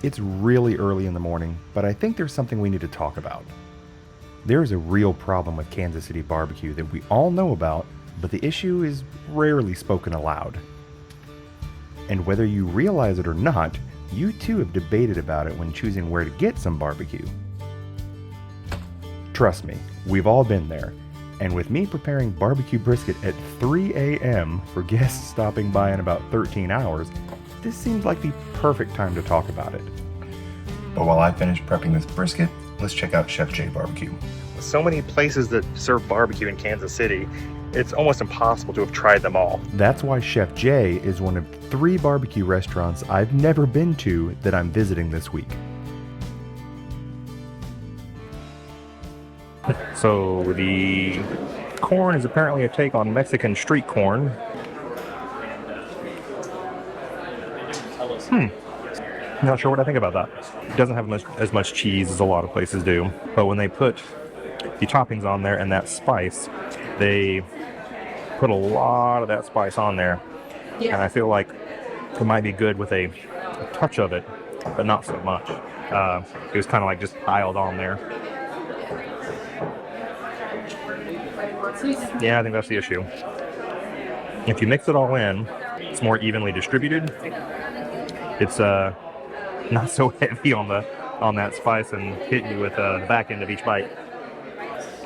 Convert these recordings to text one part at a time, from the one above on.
It's really early in the morning, but I think there's something we need to talk about. There is a real problem with Kansas City BBQ that we all know about, but the issue is rarely spoken aloud. And whether you realize it or not, you too have debated about it when choosing where to get some barbecue. Trust me, we've all been there. And with me preparing barbecue brisket at 3 a.m. for guests stopping by in about 13 hours, this seems like the perfect time to talk about it. But while I finish prepping this brisket, let's check out Chef J BBQ. So many places that serve barbecue in Kansas City, it's almost impossible to have tried them all. That's why Chef J is one of 3 barbecue restaurants I've never been to that I'm visiting this week. So the corn is apparently a take on Mexican street corn. Not sure what I think about that. It doesn't have as much cheese as a lot of places do, but when they put the toppings on there and that spice, they put a lot of that spice on there. Yeah. And I feel like it might be good with a touch of it, but not so much. It was kind of like just piled on there. Yeah, I think that's the issue. If you mix it all in, it's more evenly distributed. It's not so heavy on that spice and hit you with the back end of each bite.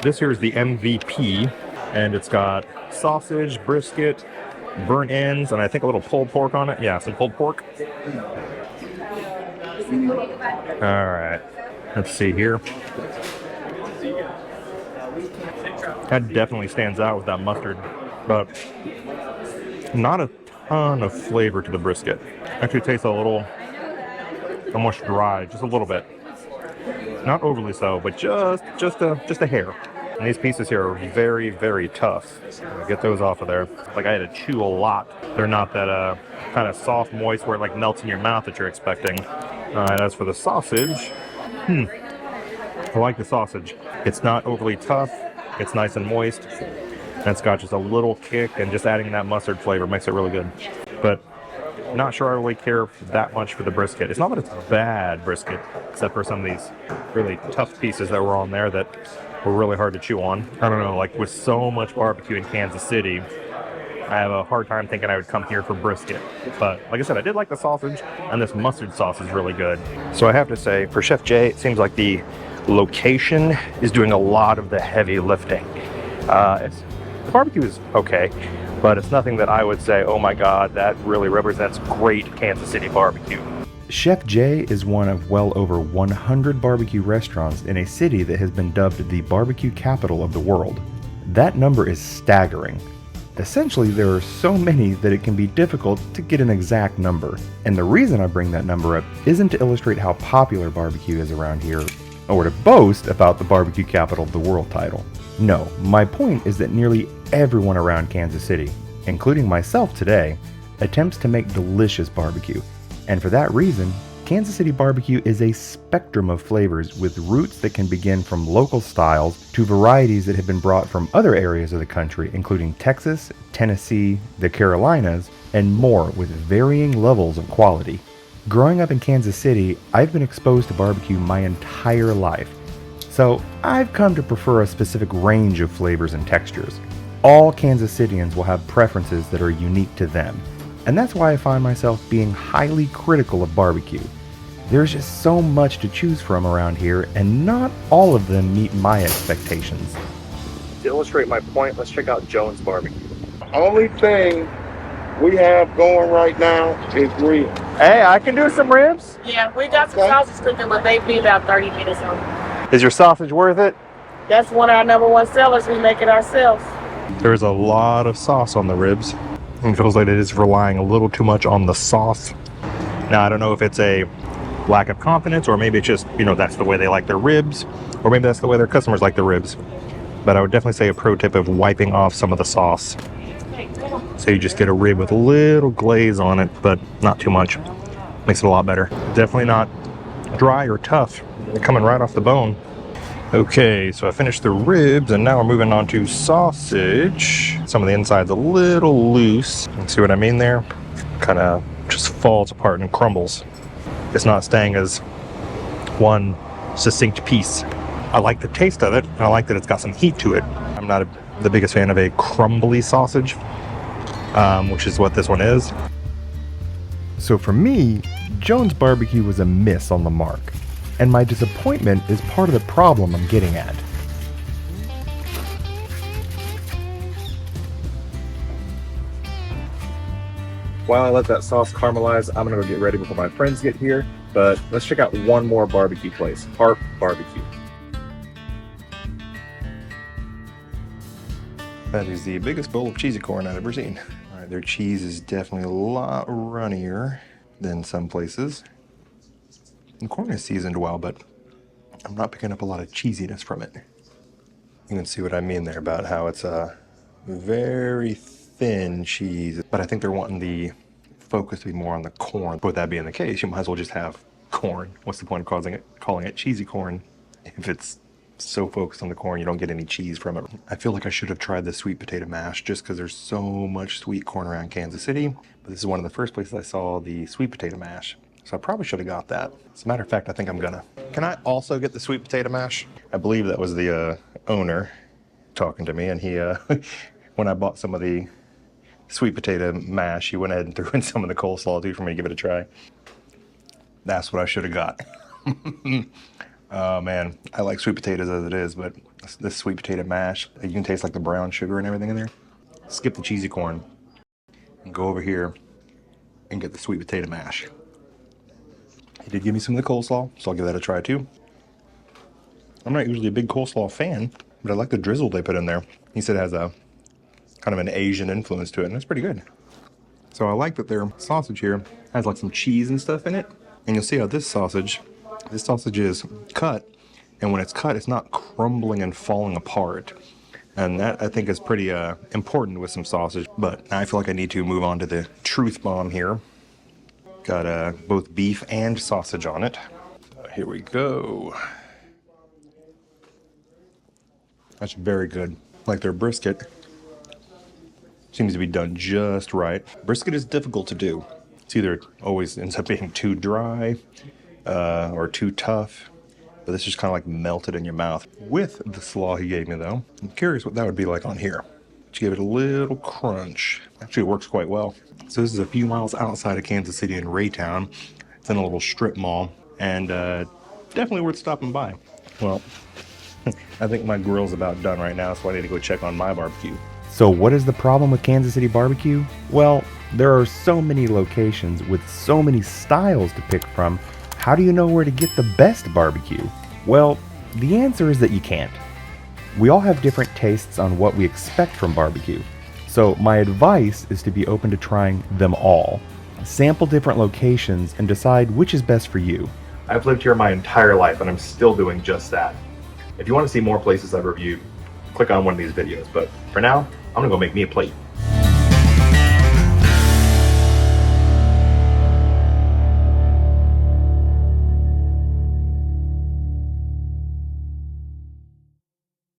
This here is the MVP, and it's got sausage, brisket, burnt ends, and I think a little pulled pork on it. Yeah, some pulled pork. All right, let's see here. That definitely stands out with that mustard, but not a ton of flavor to the brisket. Actually tastes a little almost dry, just a little bit. Not overly so, but just a hair. And these pieces here are very, very tough. Get those off of there. Like I had to chew a lot. They're not that kind of soft, moist where it like melts in your mouth that you're expecting. All right, as for the sausage, I like the sausage. It's not overly tough. It's nice and moist. And it's got just a little kick, and just adding that mustard flavor makes it really good. But not sure I really care that much for the brisket. It's not that it's bad brisket, except for some of these really tough pieces that were on there that were really hard to chew on. I don't know, like with so much barbecue in Kansas City, I have a hard time thinking I would come here for brisket. But like I said, I did like the sausage, and this mustard sauce is really good. So I have to say, for Chef J, it seems like the location is doing a lot of the heavy lifting. The barbecue is okay, but it's nothing that I would say, oh my God, that really represents great Kansas City barbecue. Chef J is one of well over 100 barbecue restaurants in a city that has been dubbed the barbecue capital of the world. That number is staggering. Essentially, there are so many that it can be difficult to get an exact number. And the reason I bring that number up isn't to illustrate how popular barbecue is around here, or to boast about the barbecue capital of the world title. No, my point is that nearly everyone around Kansas City, including myself today, attempts to make delicious barbecue. And for that reason, Kansas City BBQ is a spectrum of flavors with roots that can begin from local styles to varieties that have been brought from other areas of the country, including Texas, Tennessee, the Carolinas, and more, with varying levels of quality. Growing up in Kansas City, I've been exposed to barbecue my entire life. So I've come to prefer a specific range of flavors and textures. All Kansas Cityans will have preferences that are unique to them. And that's why I find myself being highly critical of barbecue. There's just so much to choose from around here, and not all of them meet my expectations. To illustrate my point, let's check out Jones Barbecue. Only thing we have going right now is ribs. Hey, I can do some ribs. Yeah, we got some sausage cooking, but they be about 30 minutes on. Is your sausage worth it? That's one of our #1 sellers. We make it ourselves. There's a lot of sauce on the ribs. It feels like it is relying a little too much on the sauce. Now, I don't know if it's a lack of confidence, or maybe it's just, that's the way they like their ribs, or maybe that's the way their customers like their ribs. But I would definitely say a pro tip of wiping off some of the sauce. So you just get a rib with a little glaze on it, but not too much. Makes it a lot better. Definitely not dry or tough. They're coming right off the bone. Okay, so I finished the ribs, and now we're moving on to sausage. Some of the inside's a little loose. See what I mean there? Kind of just falls apart and crumbles. It's not staying as one succinct piece. I like the taste of it, and I like that it's got some heat to it. I'm not the biggest fan of a crumbly sausage, which is what this one is. So for me, Jones Barbecue was a miss on the mark, and my disappointment is part of the problem I'm getting at. While I let that sauce caramelize, I'm gonna go get ready before my friends get here, but let's check out one more barbecue place, Harp Barbecue. That is the biggest bowl of cheesy corn I've ever seen. All right, their cheese is definitely a lot runnier than some places. The corn is seasoned well, but I'm not picking up a lot of cheesiness from it. You can see what I mean there about how it's a very thin cheese, but I think they're wanting the focus to be more on the corn. With that being the case, you might as well just have corn. What's the point of calling it cheesy corn if it's so focused on the corn you don't get any cheese from it? I feel like I should have tried the sweet potato mash just because there's so much sweet corn around Kansas City, but this is one of the first places I saw the sweet potato mash, so I probably should have got that. As a matter of fact, I think I'm gonna. Can I also get the sweet potato mash? I believe that was the owner talking to me, and he when I bought some of the sweet potato mash, he went ahead and threw in some of the coleslaw too for me to give it a try. That's what I should have got. Oh man, I like sweet potatoes as it is, but this sweet potato mash, you can taste like the brown sugar and everything in there. Skip the cheesy corn and go over here and get the sweet potato mash. He did give me some of the coleslaw, so I'll give that a try too. I'm not usually a big coleslaw fan, but I like the drizzle they put in there. He said it has a kind of an Asian influence to it, and it's pretty good. So I like that their sausage here has like some cheese and stuff in it. And you'll see how this sausage is cut, and when it's cut, it's not crumbling and falling apart. And that, I think, is pretty important with some sausage. But I feel like I need to move on to the truth bomb here. Got both beef and sausage on it. Here we go. That's very good. Like their brisket seems to be done just right. Brisket is difficult to do. It's either always ends up being too dry or too tough, but this just kind of like melted in your mouth. With the slaw he gave me though, I'm curious what that would be like on here. Just give it a little crunch. Actually, it works quite well. So this is a few miles outside of Kansas City in Raytown. It's in a little strip mall, and definitely worth stopping by. Well, I think my grill's about done right now, so I need to go check on my barbecue. So what is the problem with Kansas City BBQ? Well, there are so many locations with so many styles to pick from. How do you know where to get the best barbecue? Well, the answer is that you can't. We all have different tastes on what we expect from barbecue. So my advice is to be open to trying them all. Sample different locations and decide which is best for you. I've lived here my entire life and I'm still doing just that. If you want to see more places I've reviewed, click on one of these videos. But for now, I'm gonna go make me a plate.